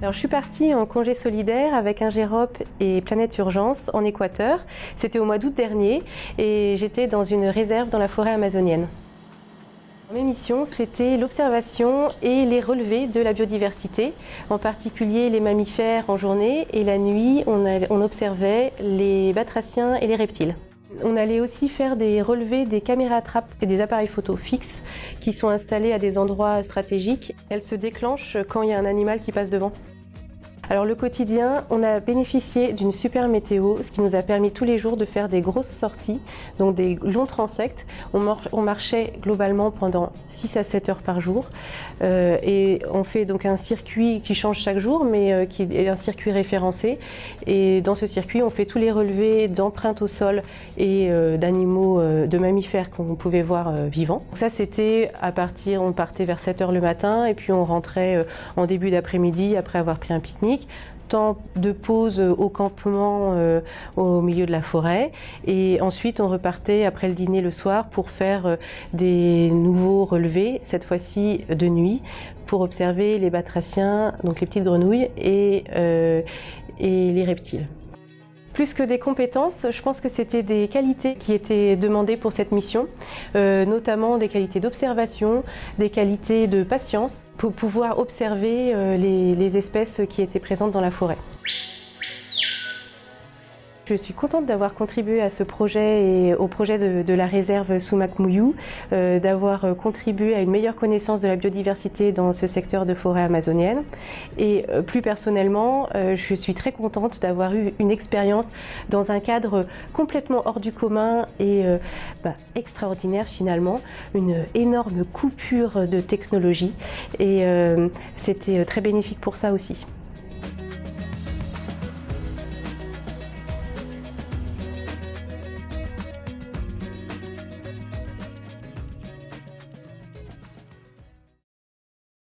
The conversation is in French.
Alors, je suis partie en congé solidaire avec Ingérop et Planète Urgence en Équateur. C'était au mois d'août dernier et j'étais dans une réserve dans la forêt amazonienne. Mes missions, c'était l'observation et les relevés de la biodiversité, en particulier les mammifères en journée, et la nuit, on observait les batraciens et les reptiles. On allait aussi faire des relevés des caméras trappe et des appareils photo fixes qui sont installés à des endroits stratégiques. Elles se déclenchent quand il y a un animal qui passe devant. Alors le quotidien, on a bénéficié d'une super météo, ce qui nous a permis tous les jours de faire des grosses sorties, donc des longs transects. On marchait globalement pendant 6 à 7 heures par jour et on fait donc un circuit qui change chaque jour, mais qui est un circuit référencé. Et dans ce circuit, on fait tous les relevés d'empreintes au sol et d'animaux, de mammifères qu'on pouvait voir vivants. Donc ça, c'était on partait vers 7 heures le matin et puis on rentrait en début d'après-midi après avoir pris un pique-nique. Temps de pause au campement au milieu de la forêt et ensuite on repartait après le dîner le soir pour faire des nouveaux relevés, cette fois-ci de nuit, pour observer les batraciens, donc les petites grenouilles et les reptiles. Plus que des compétences, je pense que c'était des qualités qui étaient demandées pour cette mission, notamment des qualités d'observation, des qualités de patience, pour pouvoir observer les espèces qui étaient présentes dans la forêt. Je suis contente d'avoir contribué à ce projet et au projet de la réserve Sumac-Muyu, d'avoir contribué à une meilleure connaissance de la biodiversité dans ce secteur de forêt amazonienne. Et plus personnellement, je suis très contente d'avoir eu une expérience dans un cadre complètement hors du commun et extraordinaire finalement, une énorme coupure de technologie et c'était très bénéfique pour ça aussi.